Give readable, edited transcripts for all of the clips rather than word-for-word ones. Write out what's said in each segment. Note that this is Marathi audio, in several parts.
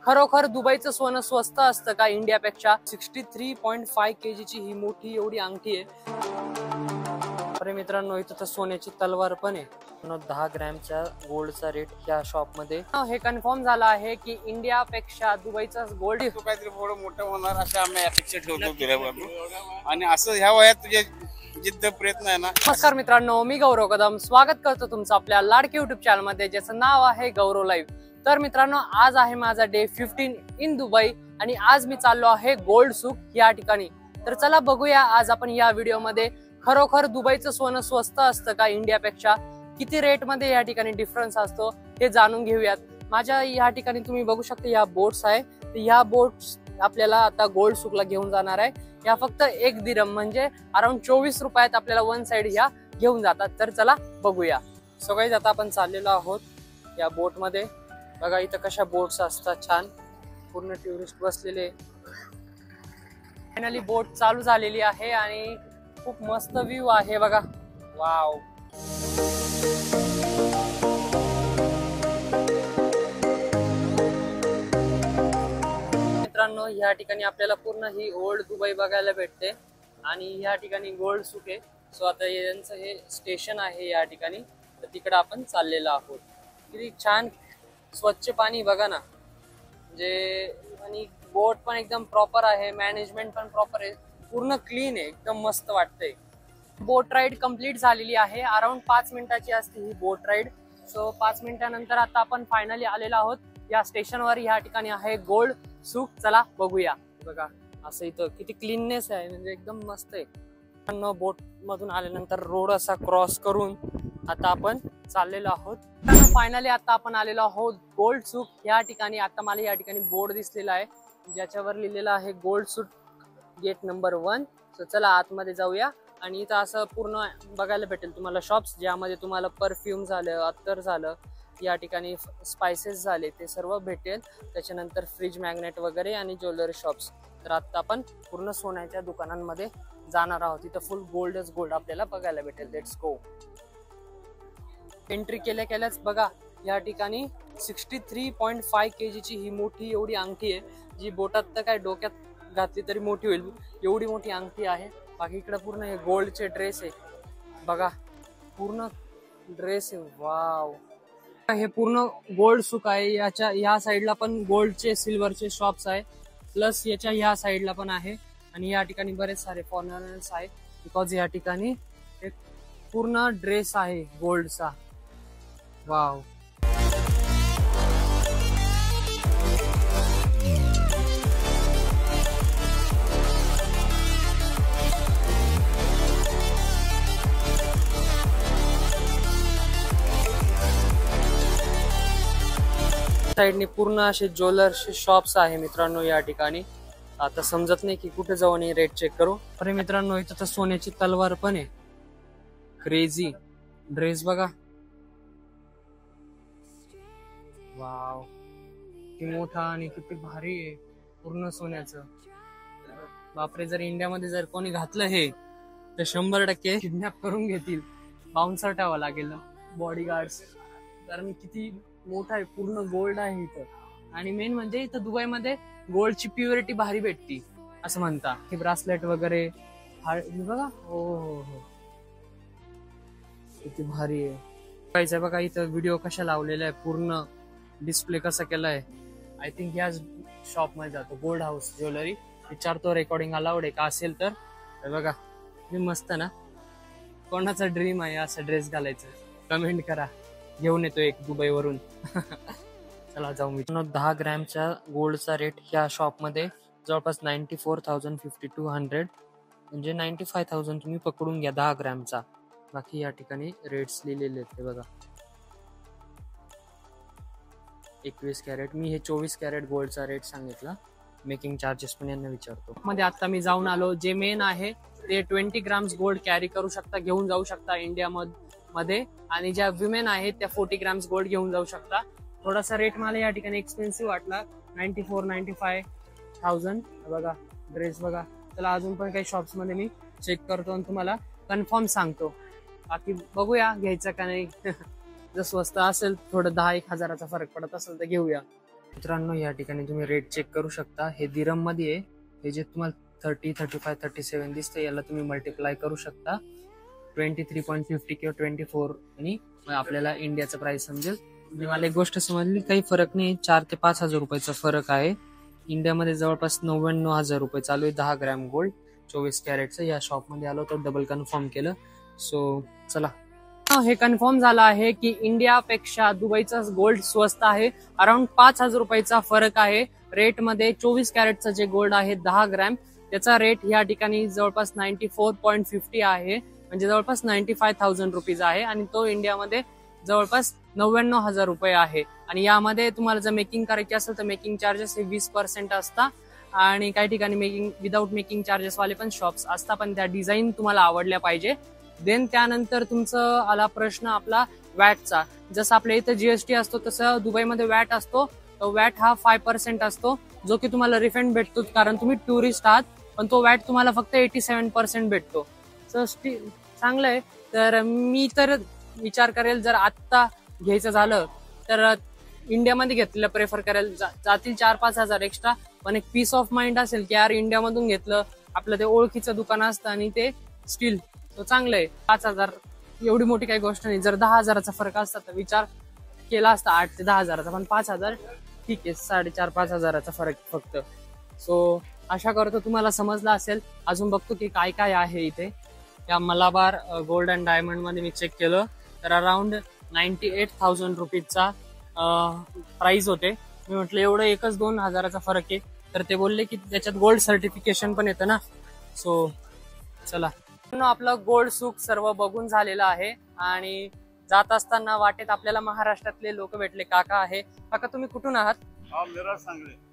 खरोखर दुबईचं सोनं स्वस्त असतं का इंडियापेक्षा? 63.5 kg ची ही मोठी एवढी अंगठी आहे. अरे मित्रांनो, इथं तर सोन्याची तलवार पण आहे. 10 ग्रॅमच्या गोल्डचा रेट या शॉप मध्ये हे कन्फर्म झालं आहे की इंडियापेक्षा दुबईचा गोल्ड काहीतरी थोडं मोठं होणार असं आम्ही अपेक्षा ठेवतो तुझ्याबरोबर. आणि असं ह्या वयात तुझे जिद्द प्रयत्न आहे ना. नमस्कार मित्रांनो, मी गौरव कदम स्वागत करतो तुमचं आपल्या लाडकी युट्यूब चॅनल मध्ये, ज्याचं नाव आहे गौरव लाईव्ह. तर मित्रांनो, आज आहे माझा डे 15 इन दुबई आणि आज मी चाललो आहे गोल्ड सूक या ठिकाणी. तर चला बघूया आज आपण या व्हिडिओ मध्ये खरोखर दुबईचं सोनं स्वस्त असतं का इंडियापेक्षा, किती रेट मध्ये या ठिकाणी डिफरन्स असतो हे जाणून घेऊयात. माझ्या या ठिकाणी तुम्ही बघू शकता या बोट्स आहे. या बोट्स आपल्याला आता गोल्ड सूकला घेऊन जाणार आहे. या फक्त 1 दिरहम म्हणजे अराउंड 24 रुपयात आपल्याला वन साइड ह्या घेऊन जातात. तर चला बघूया. सो गाईज, आता आपण चाललेलो आहोत या बोट मध्ये. बघा इथं कशा बोट्स असतात, छान पूर्ण टुरिस्ट बसलेले. फायनली बोट चालू झालेली आहे आणि खूप मस्त व्ह्यू आहे बघा. वाव. मित्रांनो, या ठिकाणी आपल्याला पूर्ण ही ओल्ड दुबई बघायला भेटते आणि या ठिकाणी गोल्ड सूक आहे. सो आता यांचं हे स्टेशन आहे या ठिकाणी, तर तिकडे आपण चाललेलो आहोत. किती छान स्वच्छ पाणी बघा ना, म्हणजे आणि बोट पण एकदम प्रॉपर आहे, मॅनेजमेंट पण प्रॉपर आहे, पूर्ण क्लीन आहे, एकदम मस्त वाटतंय. बोट राईड कंप्लीट झालेली आहे. अराउंड 5 मिनिटाची असते ही बोट राईड. सो 5 मिनिटानंतर आता आपण फायनली आलेलो आहोत या स्टेशनवर. या ठिकाणी आहे गोल्ड सूक. चला बघूया. बघा असं इथं किती क्लीननेस आहे, म्हणजे एकदम मस्त आहे. बोट मधून आल्यानंतर रोड असा क्रॉस करून आता आपण चाललेलो आहोत. फायनली आता आपण आलेलो आहोत गोल्ड सूक या ठिकाणी. आता मला या ठिकाणी बोर्ड दिसलेला आहे ज्याच्यावर लिहिलेलं आहे गोल्ड सूक गेट नंबर 1. सो चला आतमध्ये जाऊया. आणि इथं असं पूर्ण बघायला भेटेल तुम्हाला शॉप्स, ज्यामध्ये तुम्हाला परफ्यूम झालं, अत्तर झालं, या ठिकाणी स्पायसेस झाले, ते सर्व भेटेल. त्याच्यानंतर फ्रीज मॅग्नेट वगैरे आणि ज्वेलरी शॉप्स. तर आता आपण पूर्ण सोन्याच्या दुकानांमध्ये जाणार आहोत. इथं फुल गोल्डच गोल्ड आपल्याला बघायला भेटेल. Let's go. एंट्री केल्याच बघा या ठिकाणी 63.5 kg ची ही मोठी एवढी अंगठी आहे, जी बोटात तर काय डोक्यात घातली तरी मोठी होईल, एवढी मोठी अंगठी आहे. बाकी इकडे पूर्ण हे गोल्डचे ड्रेस आहे बघा, पूर्ण ड्रेस आहे. वाव. हे पूर्ण गोल्ड सूक आहे. याच्या या साईडला पण गोल्डचे सिल्वरचे शॉप्स आहे, प्लस याच्या ह्या साईडला पण आहे. आणि या ठिकाणी बरेच सारे फॉरेनर्स आहे, बिकॉज या ठिकाणी एक पूर्ण ड्रेस आहे गोल्डचा. वाव. साईडने पूर्ण असे ज्वेलर्सचे शॉप्स आहे मित्रांनो या ठिकाणी. आता समजत नाही की कुठे जाऊ आणि रेट चेक करू. अरे मित्रांनो, इथं तर सोन्याची तलवार पण आहे. क्रेझी ड्रेस बघा. वाव, किती मोठा आणि किती भारी आहे, पूर्ण सोन्याचं. बापरे, जर इंडियामध्ये जर कोणी घातलं हे तर 100% किडनॅप करून घेतील. बाउन्सर ठेवावं लागेल, बॉडीगार्ड्स. कारण किती मोठा आहे, पूर्ण गोल्ड आहे इथं. आणि मेन म्हणजे इथं दुबईमध्ये गोल्डची प्युरिटी भारी भेटती असं म्हणता. हे ब्रासलेट वगैरे बघा. हो हो हो, किती भारी आहे. बघायचं बघा इथं व्हिडिओ कशा लावलेला आहे, पूर्ण डिस्प्ले कसा केलाय. आय थिंक याच शॉप मध्ये जातो, गोल्ड हाऊस ज्वेलरी. विचारतो रेकॉर्डिंग अलाउड आहे का, असेल तर. बघा किती मस्त ना. कोणाचा ड्रीम आहे असं ड्रेस घालायचं? कमेंट करा, घेऊन येतो एक दुबईवरून. चला जाऊ. मी 10 ग्रॅमच्या गोल्डचा रेट ह्या शॉप मध्ये जवळपास 94,052 म्हणजे 95,000 तुम्ही पकडून घ्या 10 ग्रॅमचा. बाकी या ठिकाणी रेट्स लिहिलेले आहेत बघा. 21 कॅरेट, मी हे 24 कॅरेट गोल्डचा रेट सांगितला. मेकिंग चार्जेस पण यांना विचारतो. मध्ये आता मी जाऊन आलो. जे मेन आहे ते 20 ग्राम्स गोल्ड कॅरी करू शकता, घेऊन जाऊ शकता इंडिया मध्ये. आणि ज्या विमेन आहेत त्या 40 ग्राम्स गोल्ड घेऊन जाऊ शकता. थोडासा रेट मला या ठिकाणी एक्सपेन्सिव्ह वाटला, 94-95,000. बघा ड्रेस बघा. त्याला अजून पण काही शॉप्स मध्ये मी चेक करतो आणि तुम्हाला कन्फर्म सांगतो. बाकी बघूया घ्यायचं का नाही. जर स्वस्त असेल, थोडं 10-1 हजाराचा फरक पडत असेल तर घेऊया. मित्रांनो या ठिकाणी तुम्ही रेट चेक करू शकता. हे दिरम मध्ये आहे. हे जे तुम्हाला 30, 35, 37 दिसतं याला तुम्ही मल्टिप्लाय करू शकता 23.50 किंवा 24 आणि आपल्याला इंडियाचं प्राइस समजेल. म्हणजे मला एक गोष्ट समजली, काही फरक नाही, 4 ते 5 हजार रुपयाचा फरक आहे. इंडियामध्ये जवळपास 99,000 रुपये चालू आहे 10 ग्रॅम गोल्ड 24 कॅरेटचं. या शॉपमध्ये आलो तर डबल कन्फर्म केलं. सो चला, हे कन्फर्म झालं आहे की इंडियापेक्षा दुबईचं गोल्ड स्वस्त आहे. अराउंड 5,000 रुपयाचा फरक आहे रेटमध्ये. 24 कॅरेटचं जे गोल्ड आहे 10 ग्रॅम त्याचा रेट या ठिकाणी जवळपास 94.50 आहे, म्हणजे जवळपास 95,000 रुपीज आहे. आणि तो इंडियामध्ये जवळपास 99,000 रुपये आहे. आणि यामध्ये तुम्हाला जर मेकिंग करायची असेल तर मेकिंग चार्जेस हे 20% असतात. आणि काही ठिकाणी मेकिंग विदाऊट मेकिंग चार्जेस वाले पण शॉप्स असतात, पण त्या डिझाईन तुम्हाला आवडल्या पाहिजे. देन त्यानंतर तुमचं आला प्रश्न आपला वॅटचा. जसं आपल्या इथं जीएसटी असतो तसं दुबईमध्ये वॅट असतो. तो वॅट हा 5% असतो, जो की तुम्हाला रिफंड भेटतो कारण तुम्ही टुरिस्ट आहात. पण तो वॅट तुम्हाला फक्त 87% भेटतो. सो चांगलं आहे. तर मी तर विचार करेल जर आत्ता घ्यायचं झालं तर इंडियामध्ये घेतलेलं प्रेफर करेल. जातील 4-5 हजार एक्स्ट्रा, पण एक पीस ऑफ माइंड असेल की यार इंडियामधून घेतलं, आपलं ते ओळखीचं दुकान असतं आणि ते स्टील तो चांगलं आहे. 5,000 एवढी मोठी काही गोष्ट नाही. जर 10,000चा फरक असता तर विचार केला असता 8 ते 10,000चा, पण 5,000 ठीक आहे. 4.5-5 हजाराचा फरक फक्त. सो आशा करतो तुम्हाला समजलं असेल. अजून बघतो की काय काय आहे इथे. या मलाबार गोल्ड अँड डायमंड मध्ये मी चेक केलं तर अराउंड 98,000 रुपीजचा प्राइस होते. मी म्हटलं एवढं एकच 2,000चा फरक आहे, तर ते बोलले की त्याच्यात गोल्ड सर्टिफिकेशन पण येतं ना. सो चला, आपलं गोल्ड सुक सर्व बघून झालेलं आहे. आणि जात असताना वाटेत आपल्याला महाराष्ट्रातले लोक भेटले. काका आहे. काका तुम्ही कुठून आहात?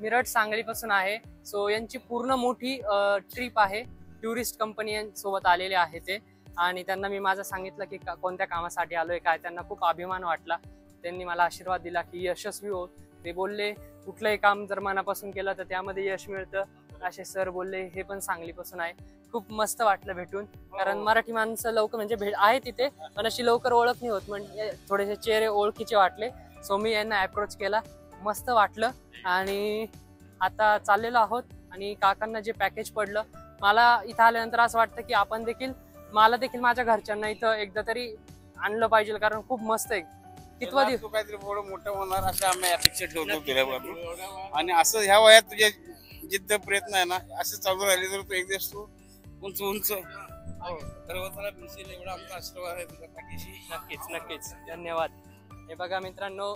मिरट सांगली पासून आहे. सो यांची पूर्ण मोठी ट्रिप आहे. टुरिस्ट कंपनी सोबत आलेले आहे ते. आणि त्यांना मी माझं सांगितलं की कोणत्या कामासाठी आलोय काय. त्यांना खूप अभिमान वाटला. त्यांनी मला आशीर्वाद दिला की यशस्वी हो. ते बोलले कुठलंही काम जर मनापासून केलं तर त्यामध्ये यश मिळतं, असे सर बोलले. हे पण सांगलीपासून आहे. खूप मस्त वाटलं भेटून, कारण मराठी माणसं लवकर म्हणजे आहे तिथे, पण अशी लवकर ओळख नाही होत. म्हणजे थोडेसे चेहरे ओळखीचे वाटले. सो मी यांना अप्रोच केला, मस्त वाटलं. आणि आता चाललेलो आहोत. आणि काकांना जे पॅकेज पडलं, मला इथं आल्यानंतर असं वाटतं की मला देखील माझ्या घरच्यांना इथं एकदा तरी आणलं पाहिजे, कारण खूप मस्त आहे. कितवा दिवस काहीतरी थोडं मोठं होणार अशा आम्ही अपेक्षा ठेवतो तुझ्याबरोबर. आणि असं ह्या वयात तुझे जिद्द प्रयत्न आहे ना, असं चालू राहिले तर तू एक दिवस तू उंच उंच पर्वताला भिडशील, एवढा आमचा आशीर्वाद आहे तुझ्या पाठीशी. नक्कीच नक्कीच, धन्यवाद. हे बघा मित्रांनो,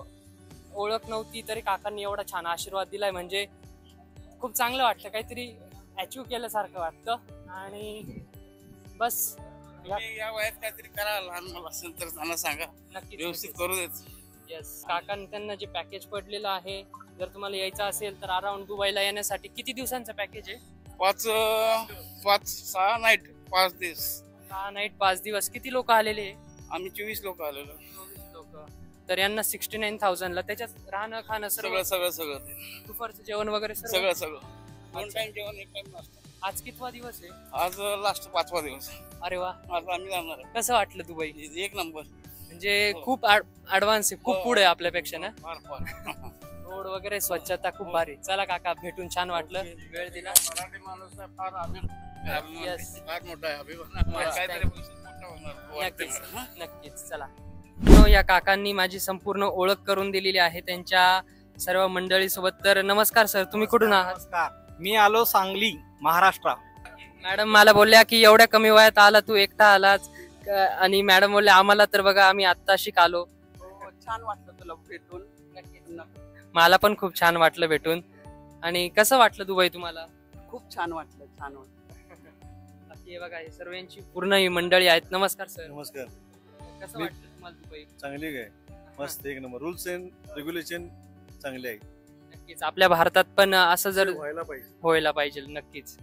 ओळख नव्हती तरी काकांनी एवढा छान आशीर्वाद दिलाय, म्हणजे खूप चांगलं वाटतं. काहीतरी अचीव केल्यासारखं वाटतं. आणि बस या वयात काहीतरी करा. लहान मला असेल तर त्यांना सांगा, नक्कीच व्यवस्थित करू देत. येस, काकांनी त्यांना जे पॅकेज पडलेलं आहे, जर तुम्हाला यायचं असेल तर अराउंड दुबईला येण्यासाठी किती दिवसांचं पॅकेज आहे? 6 नाईट 5 दिवस. 6 नाईट 5 दिवस. किती लोक आलेले? आम्ही 24 लोक आलेलो. 24 लोक. तर यांना 69,000ला त्याच्यात राहणं खाणं सगळं दुपारचं जेवण वगैरे सगळं 2 टाइम जेवण, 1 टाइम नाश्ता. आज कितवा दिवस आहे? आज लास्ट 5वा दिवस. अरे वा. आज आम्ही जाणार आहे. कसं वाटलं दुबई? 1 नंबर. म्हणजे खूप ऍडव्हान्स आहे, खूप पुढे आपल्यापेक्षा ना. रोड वगैरे स्वच्छता खूप भारी. चला काका, भेटून छान वाटलं, वेळ दिला. मराठी माणूस फार फार मोठा आहे अभिमान. नक्कीच. चला, या काकांनी माझी संपूर्ण ओळख करून दिलेली आहे त्यांच्या सर्व मंडळी सोबत. तर नमस्कार सर, तुम्ही कुठून आहात? नमस्कार, मी आलो सांगली, महाराष्ट्र. मॅडम मला बोलल्या की एवढ्या कमी वयात आला तू, एकटा आलाच. आणि मॅडम बोलले आम्हाला तर बघा आम्ही आत्ताशी आलो. छान वाटलं तुला भेटून. मला पण खूप छान वाटलं भेटून. आणि कसं वाटलं दुबई तुम्हाला? खूप छान वाटलं. बाकी बघा, हे सर्वांची पूर्ण ही मंडळी आहेत. नमस्कार सर. नमस्कार. कसं वाटलं तुम्हाला दुबई? चांगली काय, मस्त, एक नंबर. रूल्स अँड रेग्युलेशन चांगले आहे. नक्कीच, आपल्या भारतात पण असं जर व्हायला पाहिजे. नक्कीच.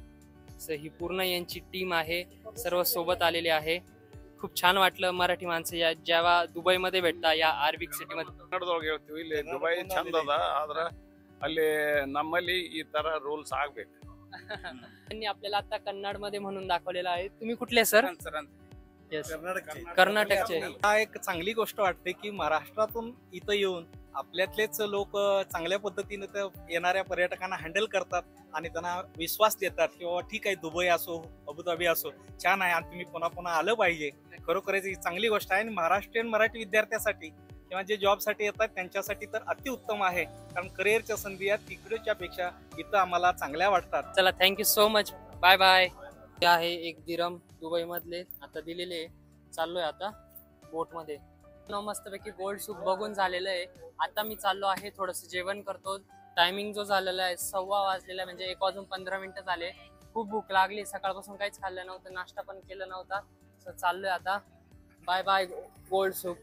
ही पूर्ण यांची टीम आहे, सर्व सोबत आलेली आहे. खूप छान वाटलं. मराठी माणसं जेव्हा दुबईमध्ये भेटता या ಅರಬಿಕ್ ಸಿಟಿ मध्ये. ಕನ್ನಡದೊಳಗೆ ಹೇಳ್ತೀವಿ, ಇಲ್ಲಿ ದುಬೈ ಚಂದದ, ಆದ್ರೆ ಅಲ್ಲಿ ನಮ್ಮಲ್ಲಿ ಈ ತರ ರೂಲ್ಸ್ ಆಗ್ಬೇಕು. त्यांनी आपल्याला आता कन्नड मध्ये म्हणून दाखवलेलं आहे. तुम्ही कुठले सर? कर्नाटकचे. हा एक चांगली गोष्ट वाटते की महाराष्ट्रातून इथं येऊन आपल्यातलेच लोक चांगल्या पद्धतीने तर येणाऱ्या पर्यटकांना हँडल करतात आणि त्यांना विश्वास देतात किंवा ठीक आहे, दुबई असो अबुधाबी असो छान आहे आणि तुम्ही पुन्हा पुन्हा आलं पाहिजे. खरोखरच ही चांगली गोष्ट आहे आणि महाराष्ट्रीयन मराठी विद्यार्थ्यासाठी किंवा जे जॉबसाठी येतात त्यांच्यासाठी तर अतिउत्तम आहे, कारण करिअरच्या संधी आहेत तिकडच्या पेक्षा इथं आम्हाला चांगल्या वाटतात. चला, thank you so much, bye bye. हे आहे 1 दिरम दुबई मधले आता दिलेले. चाललोय आता बोट मध्ये. मस्तपैकी गोल्ड सूक बघून झालेलं आहे. आता मी चाललो आहे, थोडस जेवण करतो. टायमिंग जो झालेला आहे 1:15 वाजलेला, म्हणजे 1 वाजून 15 मिनिटं झाले. खूप भूक लागली, सकाळपासून काहीच खाल्लं नव्हतं, नाश्ता पण केला नव्हता. सो चाललोय आता. Bye bye Gold Souk.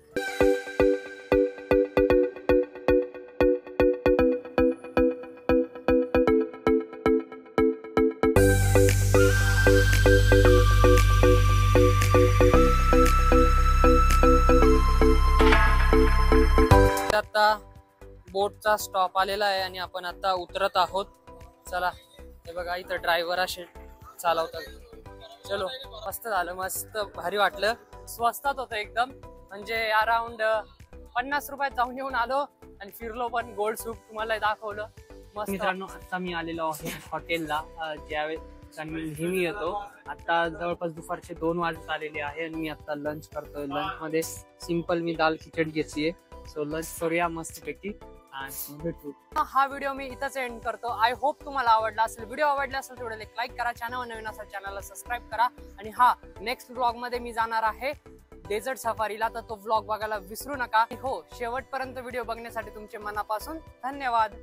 आता बोटचा स्टॉप आलेला आहे आणि आपण आता उतरत आहोत. चला, हे बघा इथं ड्रायव्हर असे चालवतात. चलो, मस्त झालं, मस्त भारी वाटलं. स्वस्तात होतं एकदम, म्हणजे अराउंड 50 रुपयात जाऊन येऊन आलो आणि फिरलो पण. गोल्ड सूक तुम्हाला दाखवलं. मस्त. मित्रांनो, आता मी आलेलो आहे हॉटेलला. ज्यावेळेस नेहमी येतो. आता जवळपास दुपारचे 2 वाजत आलेले आहे आणि मी आता लंच करतोय. लंच मध्ये सिंपल मी दाल खिचडी घेतलीये. सो लंच करूया मस्तपैकी आणि भेटू. हा व्हिडिओ मी इथंच एंड करतो. आय होप तुम्हाला आवडला असेल. व्हिडिओ आवडला असेल तेवढं लाईक करा, चॅनल नवीन असेल चॅनलला सबस्क्राईब करा. आणि हा, नेक्स्ट व्लॉग मध्ये मी जाणार आहे डेझर्ट सफारीला, तर तो व्लॉग बघायला विसरू नका. हो, शेवटपर्यंत व्हिडिओ बघण्यासाठी तुमचे मनापासून धन्यवाद.